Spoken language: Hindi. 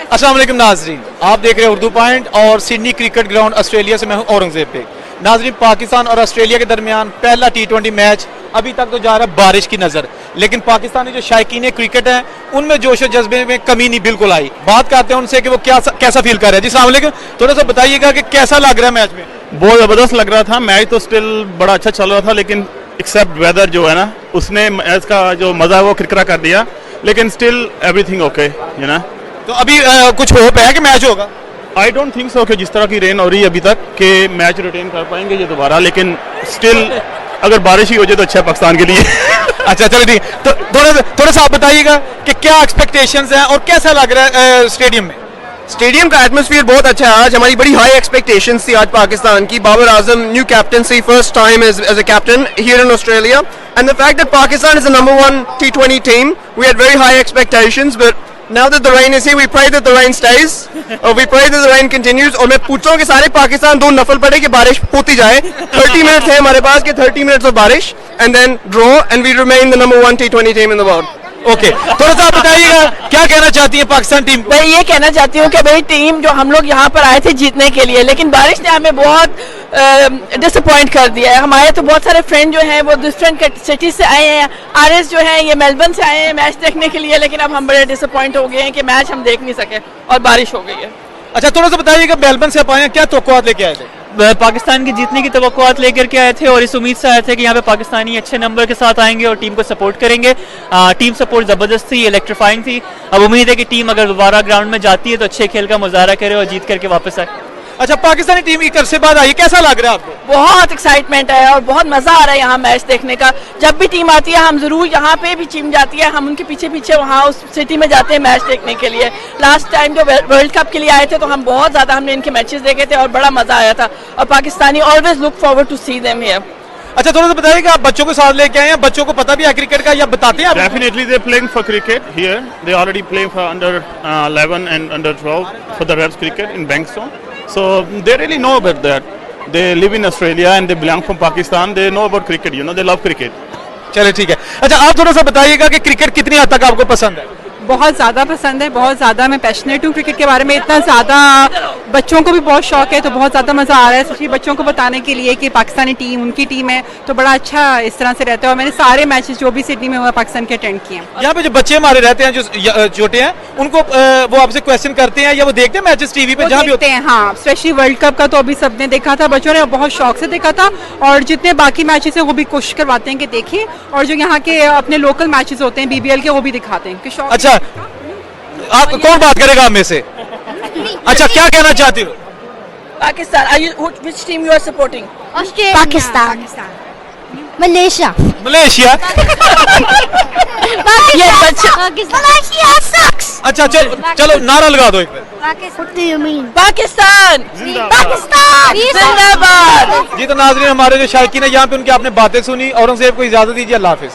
अस्सलाम वालेकुम नाजरीन, आप देख रहे हैं उर्दू पॉइंट और सिडनी क्रिकेट ग्राउंड ऑस्ट्रेलिया से मैं हूं औरंगजेब पे। नाजरीन, पाकिस्तान और ऑस्ट्रेलिया के दरमियान पहला T20 मैच अभी तक तो जा रहा है बारिश की नजर, लेकिन पाकिस्तानी जो शायकीन क्रिकेट हैं उनमें जोश और जज्बे में कमी नहीं बिल्कुल आई। बात करते हैं उनसे कि वो कैसा फील कर रहे हैं। जी अस्सलाम वालेकुम, थोड़ा सा बताइएगा कि कैसा लग रहा है मैच में। बहुत ज़बरदस्त लग रहा था मैच, तो स्टिल बड़ा अच्छा चल रहा था, लेकिन एक्सेप्ट वेदर जो है ना उसने मैच का जो मज़ा है वो किरकिरा कर दिया, लेकिन स्टिल एवरीथिंग ओके यू ना। तो अभी कुछ होप है कि मैच होगा? आई डोंट थिंक सो कि जिस तरह की रेन हो रही है अभी तक कि मैच रिटेन कर पाएंगे ये दोबारा, लेकिन स्टिल अगर बारिश ही हो जाए तो अच्छा है पाकिस्तान के लिए। अच्छा चलो ठीक, तो थोड़ा सा आप बताइएगा कि क्या एक्सपेक्टेशंस हैं और कैसा लग रहा है स्टेडियम में। स्टेडियम का एटमॉस्फेयर बहुत अच्छा है। आज हमारी बड़ी हाई एक्सपेक्टेशंस थी आज पाकिस्तान की। Babar Azam new captaincy, first time as a captain here in Australia, and the fact that Pakistan is the number 1 T20 team, we had very high expectations, but now that the rain is here, we pray that the rain stays, or we pray that the rain continues। और मैं पूछ रहा हूँ कि सारे पाकिस्तान दो नफल पड़े कि बारिश होती जाए। 30 मिनट है हमारे पास कि 30 मिनट्स ऑफ बारिश and then draw and we remain the number 1 T20 team in the world. Okay, थोड़ा सा आप बताइएगा क्या कहना चाहती है पाकिस्तान टीम को। मैं ये कहना चाहती हूँ कि भाई टीम जो हम लोग यहाँ पर आए थे जीतने के लिए, लेकिन बारिश ने हमें बहुत डिसअपॉइंट कर दिया है। हमारे तो बहुत सारे फ्रेंड जो हैं वो डिफरेंट सिटीज से आए हैं। आरएस जो है ये मेलबर्न से आए हैं मैच देखने के लिए, लेकिन अब हम बड़े डिसअपॉइंट हो गए हैं कि मैच हम देख नहीं सके और बारिश हो गई है। अच्छा थोड़ा सा बताइएगा, मेलबर्न से आप आए हैं, क्या तवक्कुआत लेके आए थे? पाकिस्तान की जीतने की तवक्कुआत लेकर के आए थे और इस उम्मीद से आए थे कि यहाँ पे पाकिस्तानी अच्छे नंबर के साथ आएंगे और टीम को सपोर्ट करेंगे। टीम सपोर्ट ज़बरदस्त थी, इलेक्ट्रीफाइंग थी। अब उम्मीद है कि टीम अगर दोबारा ग्राउंड में जाती है तो अच्छे खेल का मुजाहरा करे और जीत करके वापस आए। अच्छा, पाकिस्तानी टीम एक अरसे बाद आई, कैसा लग रहा है आपको? बहुत एक्साइटमेंट है और बहुत मजा आ रहा है यहाँ मैच देखने का। जब भी टीम आती है हम जरूर, यहाँ पे भी टीम जाती है हम उनके पीछे पीछे वहाँ उस सिटी में जाते हैं मैच देखने के लिए। लास्ट टाइम जो वर्ल्ड कप के लिए आए थे तो हम बहुत ज्यादा हमने इनके मैचेस देखे थे और बड़ा मजा आया था, और Pakistani always look forward to see them here. अच्छा थोड़ा सा बताइएगा, आप बच्चों को साथ लेके आए हैं, बच्चों को पता भी है क्रिकेट का या बताते हैं आप? Definitely they're playing for cricket here. They already play for under 11 and under 12 for the Reds cricket in Bankstown. So they really know about that. They live in Australia and they belong from Pakistan. They know about cricket, you know, they love cricket. चलिए ठीक है। अच्छा आप थोड़ा सा बताइएगा कि क्रिकेट कितनी हद तक आपको पसंद है? बहुत ज़्यादा पसंद है, बहुत ज़्यादा मैं पैशनेट हूँ क्रिकेट के बारे में। इतना ज़्यादा बच्चों को भी बहुत शौक है, तो बहुत ज़्यादा मज़ा आ रहा है स्पेशली बच्चों को बताने के लिए कि पाकिस्तानी टीम उनकी टीम है, तो बड़ा अच्छा इस तरह से रहता है। और मैंने सारे मैचेस जो भी सिडनी में हुआ पाकिस्तान के अटेंड किए हैं। यहाँ पे जो बच्चे हमारे रहते हैं जो छोटे हैं उनको वो आपसे क्वेश्चन करते हैं या वो देखते हैं मैचेस टीवी पे जहाँ भी होते हैं? हाँ, स्पेशली वर्ल्ड कप का तो अभी सबने देखा था, बच्चों ने बहुत शौक से देखा था, और जितने बाकी मैचेस हैं वो भी कोशिश करवाते हैं कि देखें, और जो यहाँ के अपने लोकल मैचेस होते हैं BBL के वो भी दिखाते हैं कि शौक। अच्छा आप कौन बात करेगा आप में से? अच्छा क्या कहना चाहती हो? Pakistan, which team you are supporting? Pakistan, Malaysia, Malaysia. ये बच्चा मलेशिया sucks। अच्छा चलो नारा लगा दो एक बार। What do you mean? Pakistan Pakistan जिंदाबाद। जी तो नाज़रीन, हमारे जो शायकीन है यहाँ पे उनकी आपने बातें सुनी। औरंगजेब को इजाजत दीजिए, अल्लाह हाफिज।